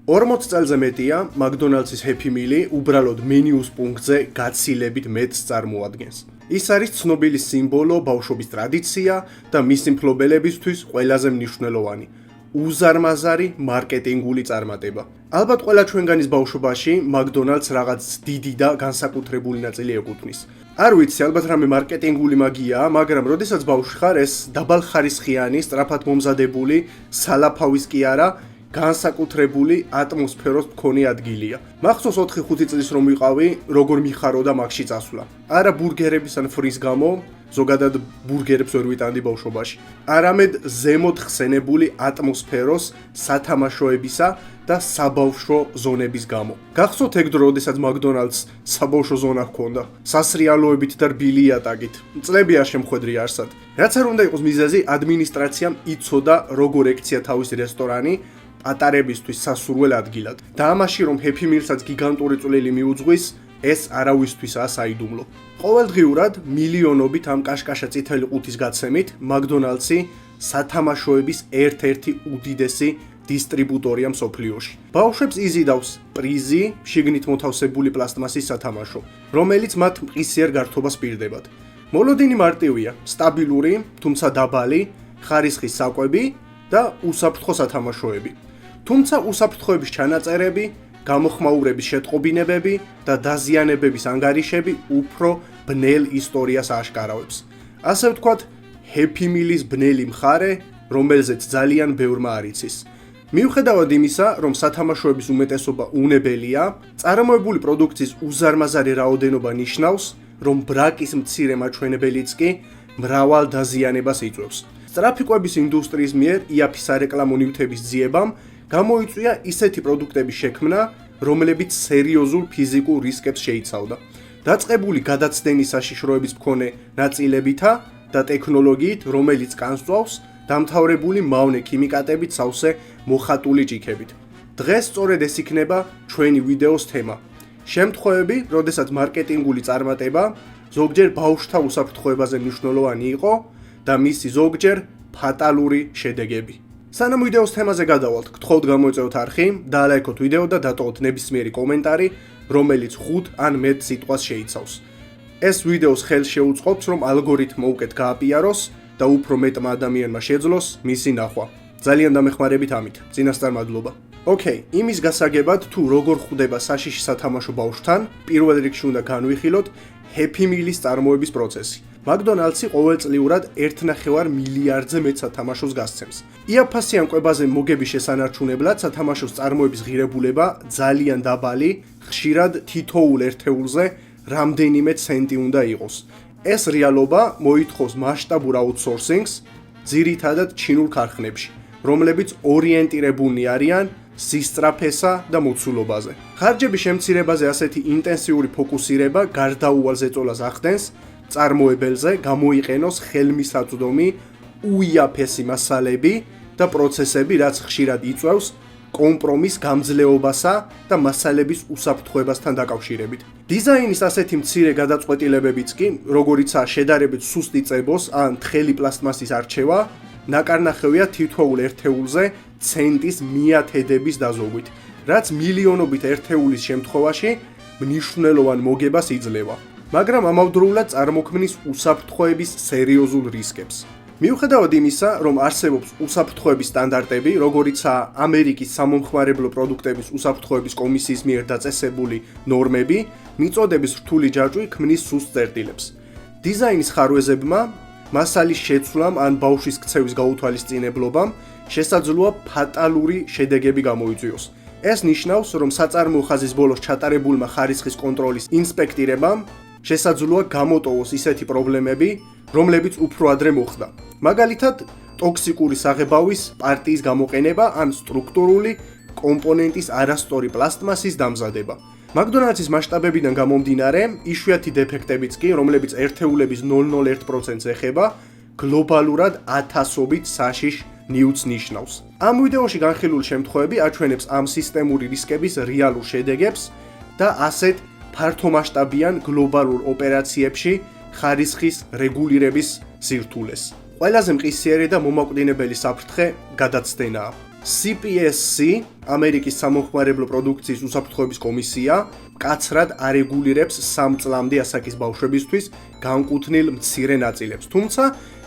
40 წელზე მეტია McDonald's-ის Happy Meal-ი უბრალოდ მენიუს პუნქტზე გაცილებით მეტს წარმოადგენს. ის არის ცნობილი სიმბოლო, ბავშვობის ტრადიცია და მისი მფლობელებისთვის ყველაზე მნიშვნელოვანი. უზარმაზარი მარკეტინგული წარმატება. ალბათ ყველა ჩვენგანის ბავშვობაში McDonald's რაღაც დიდი და განსაკუთრებული ნაწილი ეკუთვნის. არ ვიცი, ალბათ რამე მარკეტინგული მაგიაა, მაგრამ როდესაც ბავშვი ხარ, ეს დაბალხარისხიანი, სწრაფად მომზადებული, სალაფავის კი არა, განსაკუთრებული ატმოსფეროს მქონე ადგილია. მახსოვს 4-5 წლის რომ ვიყავი, როგორ მიხაროდა მაგში წასვლა. არა ბურგერების ან ფრის გამო, ზოგადად ბურგერებს ვერ ვიტანდი ბავშვობაში. არამედ ზემოთ ხსენებული ატმოსფეროს, სათამაშოებისა და საბავშვო ზონების გამო. გახსოვთ ეგ დრო, როდესაც McDonald's საბავშვო ზონა ჰქონდა, სასრიალოებით და რბილი იატაკით. წლები არ შემხვედრია არსად. რაც არ უნდა იყოს მიზეზი, ადმინისტრაციამ იცოდა როგორ ექცია თავის რესტორანი ატარებისთვის სასურველ ადგილად. და ამაში რომ Happy Meal-საც გიგანტური წვლილი მიუძღვის, ეს არავისთვისაა საიდუმლო. ყოველდღიურად მილიონობით ამ კაშკაშა წითელი ყუთის გაცემით McDonald's-ი სათამაშოების ერთ-ერთი უდიდესი დისტრიბუტორია მსოფლიოში. ბავშვებს იზიდავს პრიზი, შიგნით მოთავსებული პლასტმასის სათამაშო, რომელიც მათ მყისიერ გართობას პირდებათ. მოლოდინი მარტივია, სტაბილური, თუმცა დაბალი, ხარისხის საკვები და უსაფრთხო სათამაშოები. თუმცა უსაფრთხოების ჩანაწერები, გამოხმაურების შეტყობინებები და დაზიანებების ანგარიშები უფრო ბნელ ისტორიას აშკარავებს. ასე ვთქვათ, Happy Meal-ის ბნელი მხარე, რომელზეც ძალიან ბევრმა არ იცის. მიუხედავად იმისა, რომ სათამაშოების უმეტესობა უნებელია, წარმოებული პროდუქციის უზარმაზარი რაოდენობა ნიშნავს, რომ ბრაკის მცირე მაჩვენებელიც კი მრავალ დაზიანებას იწვევს. სწრაფი კვების ინდუსტრიის მიერ იაფი სარეკლამო ნივთების ძიებამ გამოიწვია ისეთი პროდუქტების შექმნა, რომლებიც სერიოზულ ფიზიკურ რისკებს შეიცავდა. დაწყებული გადაცდენის საშიშროების მქონე ნაწილებითა და ტექნოლოგიით, რომელიც განსწვავს დამთავრებული მავნე ქიმიკატებით სავსე მოხატული ჭიქებით. დღეს სწორედ ეს იქნება ჩვენი ვიდეოს თემა. შემთხვევები, როდესაც მარკეტინგული წარმატება ზოგჯერ ბავშვთა უსაფრთხოებაზე მნიშვნელოვანი იყო და მისი ზოგჯერ ფატალური შედეგები. სანამ ვიდეოს თემაზე გადავალთ, გთხოვთ გამოეწევოთ არხი, დაალაიქოთ ვიდეო და დატოვოთ ნებისმიერი კომენტარი, რომელიც 5 ან მეტ სიტყვას შეიცავს. ეს ვიდეოს ხელს შეუწყობს, რომ ალგორითმმა უკეთ გააპიაროს და უფრო მეტმა ადამიანმა შეძლოს მისი ნახვა. ძალიან დამეხმარებით ამით. წინასწარ მადლობა. ოკეი, იმის გასაგებად, თუ როგორ ხვდება საშიში სათამაშო ბავშვთან, პირველ რიგში უნდა განვიხილოთ Happy Meal-ის წარმოების პროცესი. McDonald's-ი ყოველწლიურად 1,5 მილიარდზე მეტ სათამაშოს გასცემს. იაფასიან კვებაზე მოგების შესანარჩუნებლად სათამაშოს წარმოების ღირებულება ძალიან დაბალი, ხშირად თითოეულ ერთეულზე რამდენიმე ცენტი უნდა იყოს. ეს რეალობა მოითხოვს მასშტაბურ აუთსორსინგს, ძირითადად ჩინურ ქარხნებში, რომლებიც ორიენტირებულნი არიან სისწრაფესა და მოცულობაზე. ხარჯების შემცირებაზე ასეთი ინტენსიური ფოკუსირება გარდაუვალ ზეწოლას ახდენს წარმოებელზე გამოიყენოს ხელმისაწვდომი უიაფესი მასალები და პროცესები, რაც ხშირად იწვევს კომპრომის გამძლეობასა და მასალების უსაფრთხოებასთან დაკავშირებით. დიზაინის ასეთი მცირე გადაწყვეტილებებიც კი, როგორიცაა შედარებით სუსტი წებოს ან თხელი პლასტმასის არჩევა, ნაკარნახევია თითოეულ ერთეულზე ცენტის მიათედების დაზოგვით, რაც მილიონობით ერთეულის შემთხვევაში მნიშვნელოვან მოგებას იძლევა. მაგრამ ამავდროულად წარმოქმნის უსაფრთხოების სერიოზულ რისკებს. მიუხედავად იმისა, რომ არსებობს უსაფრთხოების სტანდარტები, როგორიცაა ამერიკის სამომხმარებლო პროდუქტების უსაფრთხოების კომისიის მიერ დაწესებული ნორმები, მიწოდების რთული ჯაჭვი ქმნის სუსტ წერტილებს. დიზაინის ხარვეზებმა, მასალის შეცვლამ ან ბავშვის ქცევის გაუთვალისწინებლობამ შესაძლოა ფატალური შედეგები გამოიწვიოს. ეს ნიშნავს, რომ საწარმოო ხაზის ბოლოს ჩატარებულმა ხარისხის კონტროლის ინსპექტირებამ შესაძლოა გამოტოვოს ისეთი პრობლემები, რომლებიც უფრო ადრე მოხდა. მაგალითად, ტოქსიკური საღებავის პარტიის გამოყენება ან სტრუქტურული კომპონენტის არასწორი პლასტმასის დამზადება. McDonald's-ის მასშტაბებიდან გამომდინარე, იშვიათი დეფექტებიც კი, რომლებიც ერთეულების 0,01%-ს ეხება, გლობალურად ათასობით საშიშ ნიუტს ნიშნავს. ამ ვიდეოში განხილული შემთხვევები აჩვენებს ამ სისტემური რისკების რეალურ შედეგებს და ასეთ ფართომასშტაბიან გლობალურ ოპერაციებში ხარისხის რეგულირების სირთულეს. ყველაზე მყისიერი და მომაკვდინებელი საფრთხე გადაცდენაა. CPSC, ამერიკის სამომხმარებლო პროდუქციის უსაფრთხოების კომისია, მკაცრად არეგულირებს 3 წლამდე ასაკის ბავშვებისთვის განკუთვნილ მცირე ნაწილებს. თუმცა,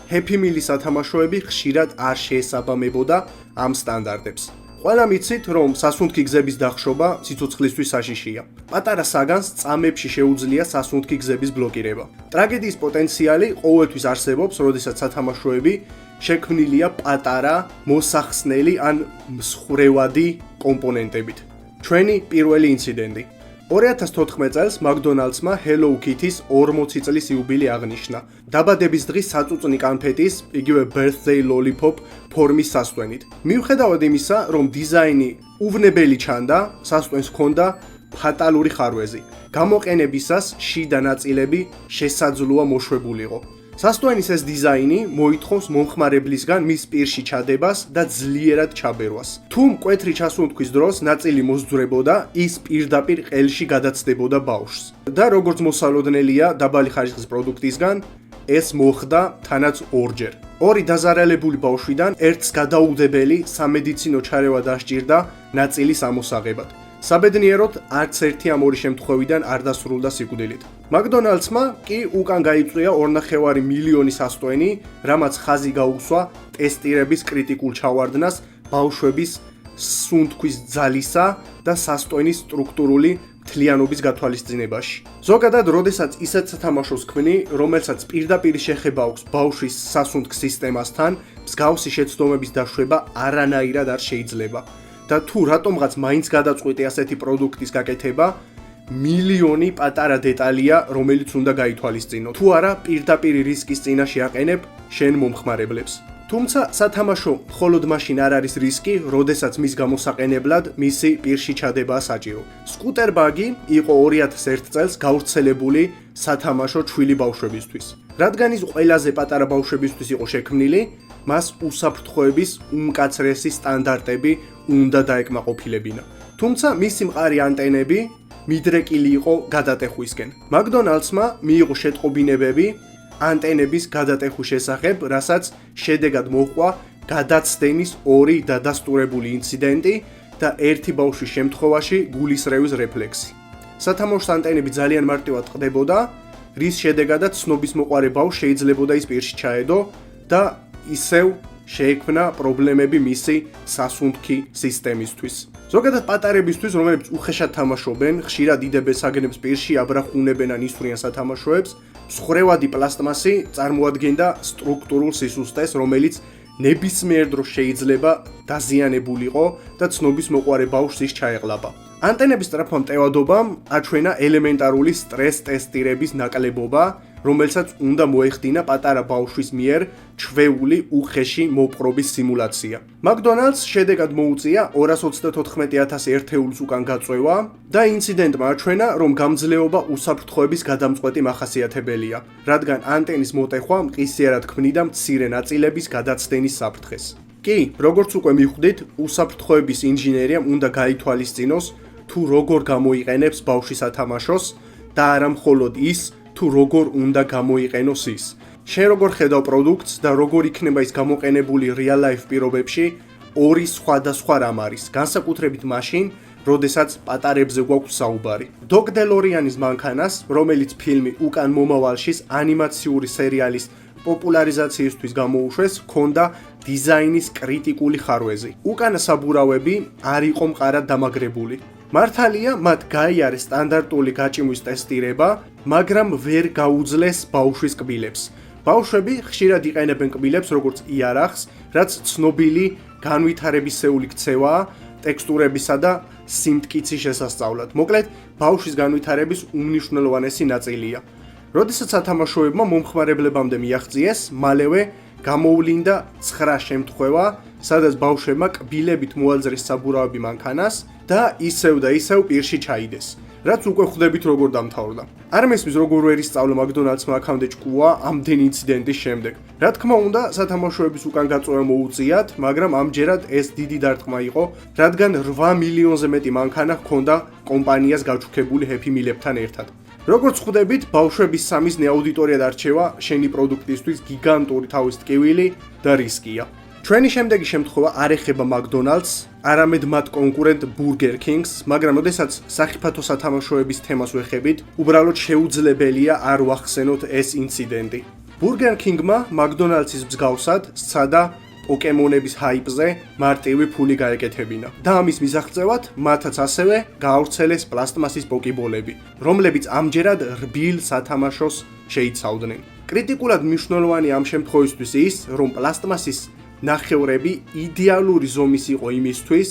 Happy Meal-ის სათამაშოები ხშირად არ შეესაბამებოდა ამ სტანდარტებს. ყველა მიცით, რომ სასუნთქი გზების დახშობა სიცოცხლისთვის საშიშია. პატარა საგანს წამებში შეუძლია სასუნთქი გზების ბლოკირება. ტრაგედიის პოტენციალი ყოველთვის არსებობს, როდესაც სათამაშოები შექმნილია პატარა, მოსახსნელი ან მსხვრევადი კომპონენტებით. ჩვენი პირველი ინციდენტი. 2014 წელს McDonald's-მა Hello Kitty-ის 40 წლის იუბილე აღნიშნა. დაბადების დღის საწუწნი კანფეტის, იგივე birthday lollipop ფორმის სასტვენით. მიუხედავად იმისა, რომ დიზაინი უვნებელი ჩანდა, სასტვენს ჰქონდა ფატალური ხარვეზი. გამოყენებისას შიდა ნაწილები შესაძლოა მოშვებულიყო. სასტვენის ეს დიზაინი მოითხოვს მომხმარებლისგან მის პირში ჩადებას და ძლიერად ჩაბერვას. თუ მკვეთრი ჩასუნთქვის დროს ნაწილი მოსძვრებოდა, ის პირდაპირ ყელში გადაცდებოდა ბავშვს. და როგორც მოსალოდნელია დაბალი ხარისხის პროდუქტისგან, ეს მოხდა თანაც ორჯერ. ორი დაზარალებული ბავშვიდან ერთს გადაუდებელი სამედიცინო ჩარევა დასჭირდა ნაწილის ამოსაღებად. საბედნიეროდ, არც ერთი ამ ორი შემთხვევიდან არ დასრულდა სიკვდილით. McDonald's-მა კი უკან გაიწვია 2.5 მილიონი სასტვენი, რამაც ხაზი გაუსვა ტესტირების კრიტიკულ ჩავარდნას ბავშვების სუნთქვის ძალისა და სასტვენის სტრუქტურული მთლიანობის გათვალისწინებაში. ზოგადად, როდესაც ისეთ სათამაშოს ქმნი, რომელსაც პირდაპირ შეხება აქვს ბავშვის სასუნთქ სისტემასთან, მსგავსი შეცდომების დაშვება არანაირად არ შეიძლება. და თუ რატომღაც მაინც გადაწყვეტი ასეთი პროდუქტის გაკეთება, მილიონი პატარა დეტალია, რომელიც უნდა გაითვალისწინო. თუ არა, პირდაპირ რისკის წინაშე აყენებ შენ მომხმარებლებს. თუმცა, სათამაშო მხოლოდ მაშინ არ არის რისკი, როდესაც მის გამოსაყენებლად მისი პირში ჩადებაა საჭირო. Scooter Buggy იყო 2001 წელს გავრცელებული სათამაშო ჩვილი ბავშვებისთვის. რადგან ის ყველაზე პატარა ბავშვებისთვის იყო შექმნილი, მას უსაფრთხოების უმკაცრესი სტანდარტები უნდა დაეკმაყოფილებინა. თუმცა მისი მყარი ანტენები მიდრეკილი იყო გადატეხვისკენ. McDonald's-მა მიიღო შეტყობინებები ანტენების გადატეხვის შესახებ, რასაც შედეგად მოჰყვა გადაცდენის 2 დადასტურებული ინციდენტი და ერთი ბავშვის შემთხვევაში გულისრევის რეფლექსი. სათამაშოს ანტენები ძალიან მარტივად ყდებოდა, რის შედეგადაც ცნობისმოყვარე ბავშვს შეიძლებოდა ის პირში ჩაედო და ისევ შეექმნა პრობლემები მისი სასუნთქი სისტემისთვის. ზოგადად პატარებისთვის, რომლებიც უხეშად თამაშობენ, ხშირად იდებენ საგნებს პირში, აბრახუნებენ ან ისვრიან სათამაშოებს, მსხვრევადი პლასტმასი წარმოადგენდა სტრუქტურულ სისუსტეს, რომელიც ნებისმიერ დროს შეიძლება დაზიანებულიყო და ცნობისმოყვარე ბავშვს ის ჩაეყლაპა. ანტენების სწრაფმა მტევადობამ აჩვენა ელემენტარული სტრეს ტესტირების ნაკლებობა, რომელსაც უნდა მოეხდინა პატარა ბავშვის მიერ ჩვეული უხეში მოპყრობის სიმულაცია. McDonald's შედეგად მოუწია 234,000 ერთეულს უკან გაწვევა და ინციდენტმა აჩვენა, რომ გამძლეობა უსაფრთხოების გადამწყვეტი მახასიათებელია, რადგან ანტენის მოტეხვა მყისიერად ქმნიდა მცირე ნაწილების გადაცდენის საფრთხეს. კი, როგორც უკვე მიხვდით, უსაფრთხოების ინჟინერიამ უნდა გაითვალისწინოს, თუ როგორ გამოიყენებს ბავშვი სათამაშოს და არა მხოლოდ ის, თუ როგორ უნდა გამოიყენოს ის. შენ როგორ ხედავ პროდუქტს და როგორ იქნება ის გამოყენებული real life პირობებში, ორი სხვადასხვა რამ არის, განსაკუთრებით მაშინ, როდესაც პატარებზე გვაქვს საუბარი. Dog DeLorean-ის მანქანას, რომელიც ფილმი უკან მომავალშის ანიმაციური სერიალის პოპულარიზაციისთვის გამოუშვეს, ჰქონდა დიზაინის კრიტიკული ხარვეზი. უკანა საბურავები არ იყო მყარად დამაგრებული. მართალია, მათ გაიარეს სტანდარტული გაჭიმვის ტესტირება, მაგრამ ვერ გაუძლეს ბავშვის კბილებს. ბავშვები ხშირად იყენებენ კბილებს როგორც იარაღს, რაც ცნობილი განვითარებისეული ქცევაა ტექსტურებისა და სიმტკიცის შესასწავლად. მოკლედ, ბავშვის განვითარების უმნიშვნელოვანესი ნაწილია. როდესაც სათამაშოებმა მომხმარებლებამდე მიაღწიეს, მალევე გამოვლინდა 9 შემთხვევა, სადაც ბავშვებმა კბილებით მოაძრეს საბურავები მანქანას და ისევ პირში ჩაიდეს. რაც უკვე ხვდებით როგორ დამთავრდა. არ მესმის როგორ ვერ ისწავლა McDonald's-მა აქამდე ჭკუა ამდენი ინციდენტის შემდეგ. რა თქმა უნდა, სათამაშოების უკან გაწვევა მოუწიათ, მაგრამ ამჯერად ეს დიდი დარტყმა იყო, რადგან 8 მილიონზე მეტი მანქანა ჰქონდა კომპანიას გაჩუქებული Happy Meal-ებთან ერთად. როგორც ხვდებით, ბავშვების სამიზნე აუდიტორიად არჩევა შენი პროდუქტისთვის გიგანტური თავის ტკივილი და რისკია. ჩვენი შემდეგი შემთხვევა არ ეხება McDonald's, არამედ მათ კონკურენტ Burger King-ს, მაგრამ როდესაც სახიფათო სათამაშოების თემას ვეხებით, უბრალოდ შეუძლებელია არ ვახსენოთ ეს ინციდენტი. Burger King-მა McDonald's-ის მსგავსად სცადა პოკემონების ჰაიპზე მარტივი ფული გაეკეთებინა. და ამის მისაღწევად მათაც ასევე გაავრცელეს პლასტმასის პოკებოლები, რომლებიც ამჯერად რბილ სათამაშოს შეიცავდნენ. კრიტიკულად მნიშვნელოვანი ამ შემთხვევისთვის ის, რომ პლასტმასის ნახევრები იდეალური ზომის იყო იმისთვის,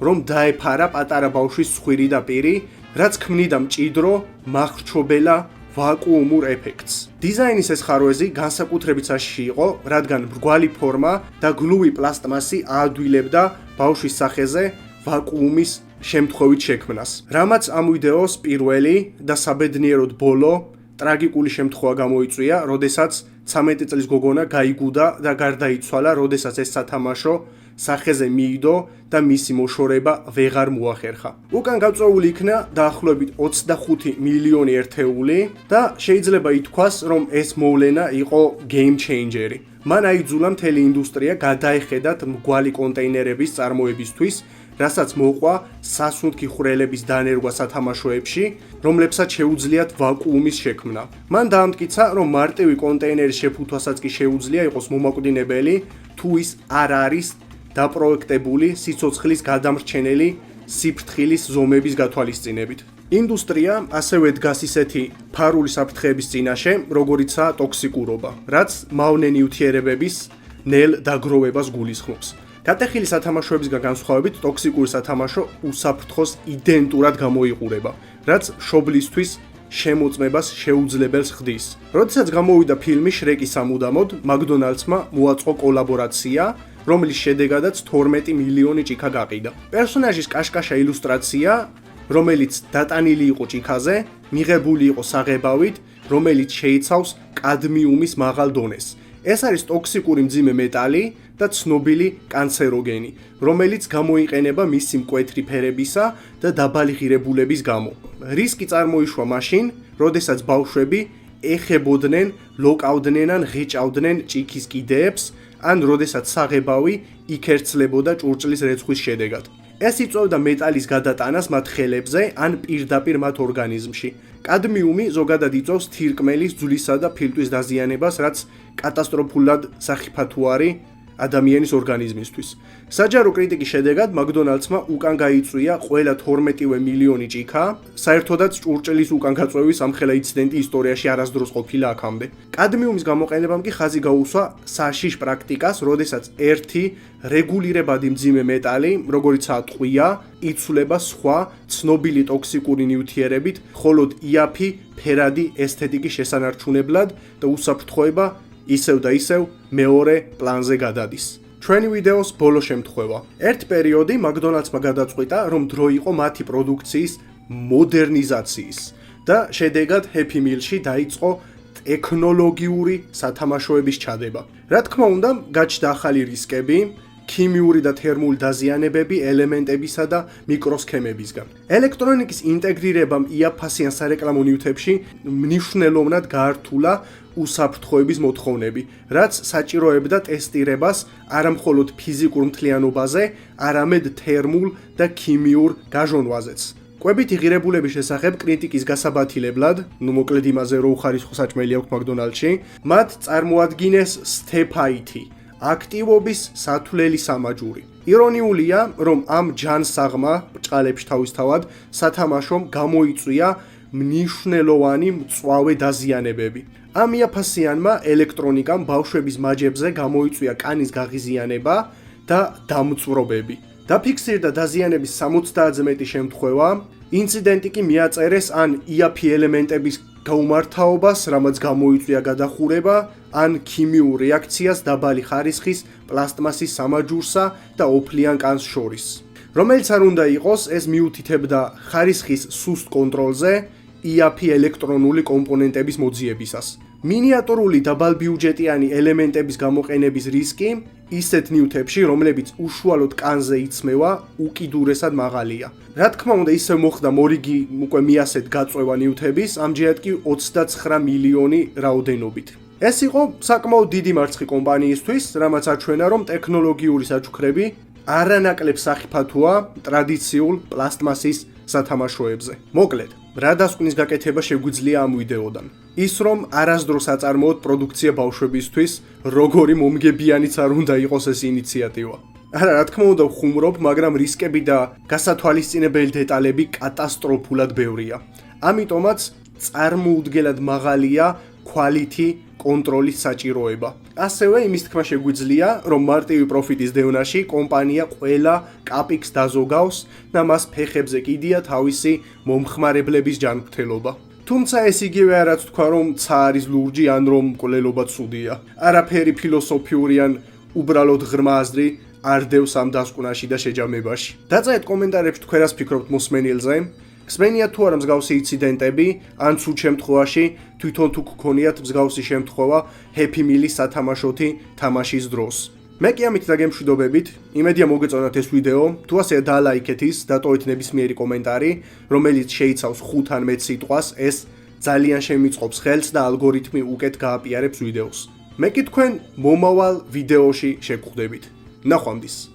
რომ დაეფარა პატარა ბავშვის ცხვირი და პირი, რაც ქმნიდა მჭიდრო, მახრჩობელა ვაკუუმურ ეფექტს. დიზაინის ეს ხარვეზი განსაკუთრებით საშიში იყო, რადგან მრგვალი ფორმა და გლუვი პლასტმასი აადვილებდა ბავშვის სახეზე ვაკუუმის შემთხვევით შექმნას. რამაც ამ ვიდეოს პირველი და საბედნიეროდ ბოლო ტრაგიკული შემთხვევა გამოიწვია, როდესაც 13 წლის გოგონა გაიგუდა და გარდაიცვალა, როდესაც ეს სათამაშო სახეზე მიიდო და მისი მოშორება ვეღარ მოახერხა. უკან გაწეული იქნა დაახლოებით 25 მილიონი ერთეული და შეიძლება ითქვას, რომ ეს მოვლენა იყო game changer-ი. მან აიძულა მთელი ინდუსტრია გადაეხედათ მრგვალი კონტეინერების წარმოებისთვის, რასაც მოყვა სასუნთქი ხვრელების დანერგვა სათამაშოებში, რომლებსაც შეუძლიათ ვაკუუმის შექმნა. მან დაამტკიცა, რომ მარტივი კონტეინერის შეფუთვასაც კი შეუძლია იყოს მომაკვდინებელი, თუ ის არ არის დაპროექტებული სიცოცხლის გადამრჩენელი სიფრთხილის ზომების გათვალისწინებით. ინდუსტრია ასევე დგას ისეთი ფარული საფრთხეების წინაშე, როგორიცაა ტოქსიკურობა, რაც მავნე ნივთიერებების ნელ დაგროვებას გულისხმობს. გატეხილი სათამაშოებისგან განსხვავებით, ტოქსიკური სათამაშო უსაფრთხოს იდენტურად გამოიყურება, რაც მშობლისთვის შემოწმებას შეუძლებელს ხდის. როდესაც გამოვიდა ფილმი შრეკი სამუდამოდ, McDonald's-მა მოაწყო კოლაბორაცია, რომლის შედეგადაც 12 მილიონი ჭიქა გაყიდა. პერსონაჟის კაშკაშა ილუსტრაცია, რომელიც დატანილი იყო ჭიქაზე, მიღებული იყო საღებავით, რომელიც შეიცავს კადმიუმის მაღალ დონეს. ეს არის ტოქსიკური მძიმე მეტალი და ცნობილი კანცეროგენი, რომელიც გამოიყენება მისი მკვეთრი ფერებისა და დაბალი ღირებულების გამო. რისკი წარმოიშვა მაშინ, როდესაც ბავშვები ეხებოდნენ, ლოკავდნენ ან ღიჭავდნენ ჭიქის კიდეებს, ან როდესაც საღებავი იქერცლებოდა ჭურჭლის რეცხვის შედეგად. ეს იწვევდა მეტალის გადატანას მათ ხელებზე ან პირდაპირ მათ ორგანიზმში. კადმიუმი ზოგადად იწვევს თირკმელის, ძვლისა და ფილტვის დაზიანებას, რაც კატასტროფულად სახიფათო არის ადამიანის ორგანიზმისთვის. საჯარო კრიტიკის შედეგად McDonald's-მა უკან გაიწვია ყველა 12 მილიონი ჭიქა, საერთოდაც ჭურჭლის უკან გაწვევის ამხელა ინციდენტი ისტორიაში არასდროს ყოფილა აქამდე. კადმიუმის გამოყენებამ კი ხაზი გაუსვა საშიშ პრაქტიკას, როდესაც ერთი რეგულირებადი მძიმე მეტალი, როგორიცაა ტყვია, იცვლება სხვა ცნობილი ტოქსიკური ნივთიერებით, ხოლო იაფი ფერადი ესთეტიკის შესანარჩუნებლად და უსაფრთხოება ისევ და ისევ მეორე პლანზე გადადის. ჩვენი ვიდეოს ბოლო შემთხვევა. ერთ პერიოდი McDonald's-მა გადაწყვიტა, რომ დრო იყო მათი პროდუქციის მოდერნიზაციის და შედეგად Happy Meal-ში დაიწყო ტექნოლოგიური სათამაშოების ჩადება. რა თქმა უნდა, გაჩნდა ახალი რისკები, ქიმიური და თერმული დაზიანებები ელემენტებისა და მიკროსქემებისგან. ელექტრონიკის ინტეგრირებამ იაფასიან სარეკლამო ნივთებში მნიშვნელოვნად გაართულა უსაფრთხოების მოთხოვნები, რაც საჭიროებდა ტესტირებას არამხოლოდ ფიზიკურ მთლიანობაზე, არამედ თერმულ და ქიმიურ გაჟონვაზეც. კვებითი ღირებულების შესახებ კრიტიკის გასაბათილებლად, მოკლედ იმაზე რომ უხარისხო საჭმელი აქვს McDonald's-ში, მათ წარმოადგინეს სტეფაითი, აქტივობის სათვლელი სამაჯური. ირონიულია, რომ ამ ჯანსაღმა ბრჭყალებში თავისთავად სათამაშომ გამოიწვია მნიშვნელოვანი მწვავე დაზიანებები. ამ იაფასიანმა ელექტრონიკამ ბავშვების მაჯებზე გამოიწვია კანის გაღიზიანება და დამწვრობები. დაფიქსირდა დაზიანების 70-ზე მეტი შემთხვევა, ინციდენტი კი მიაწერეს ან იაფი ელემენტების გაუმართავობას, რამაც გამოიწვია გადახურება, ან ქიმიურ რეაქციას დაბალი ხარისხის პლასტმასის სამაჯურსა და ოფლიან კანს შორის. რომელიც არ უნდა იყოს, ეს მიუთითებდა ხარისხის სუსტ კონტროლზე, იაფი ელექტრონული კომპონენტების მოძიებისას. მინიატურული დაბალბიუჯეტიანი ელემენტების გამოყენების რისკი ისეთ ნივთებში, რომლებიც უშუალოდ კანზე იწმევა, უკიდურესად მაღალია. რა თქმა უნდა, ისევ მოხდა მორიგი უკვე მიასეთ გაწვევა ნივთების, ამჯერად კი 29 მილიონი რაოდენობით. ეს იყო საკმაოდ დიდი მარცხი კომპანიისთვის, რამაც აჩვენა, რომ ტექნოლოგიური საჩუქრები არანაკლებ სახიფათოა ტრადიციულ პლასტმასის სათამაშოებზე. მოკლედ, რა დასკვნის გაკეთება შეგვიძლია ამ ვიდეოდან? ის რომ არასდროს აწარმოოთ პროდუქცია ბავშვებისთვის, როგორი მომგებიანიც არ უნდა იყოს ეს ინიციატივა. არა, რა თქმა უნდა ვხუმრობ, მაგრამ რისკები და გასათვალისწინებელი დეტალები კატასტროფულად ბევრია. ამიტომაც წარმოუდგენლად მაღალია quality კონტროლის საჭიროება. ასევე იმის თქმა შეგვიძლია, რომ მარტივი პროფიტის დევნაში კომპანია ყველა კაპიქს დაზოგავს და მას ფეხებზე კიდია თავისი მომხმარებლების ჯანმრთელობა. თუმცა ეს იგივე არაც თქვა, რომ ცა არის ლურჯი ან რომ მკვლელობა ცუდია. არაფერი ფილოსოფიური ან უბრალოდ ღრმა აზრი არ დევს ამ დასკვნაში და შეჯამებაში. დაწაეთ კომენტარებში თქვენ რას ფიქრობთ მოსმენილზე. გსმენიათ თუ არა მსგავსი ინციდენტები, ან სულ შემთხვევაში თვითონ თუ გქონიათ მსგავსი შემთხვევა Happy Meal-ის სათამაშოთი თამაშის დროს. მე კი ამით დაგემშვიდობებით, იმედია მოგეწონათ ეს ვიდეო, თუ ასეა დალაიქეთ ის, დატოვეთ ნებისმიერი კომენტარი, რომელიც შეიცავს 5 ან მეტ სიტყვას, ეს ძალიან შემიწყობს ხელს და ალგორითმი უკეთ გააპიარებს ვიდეოს. მე კი თქვენ მომავალ ვიდეოში შეგხვდებით. ნახვამდის.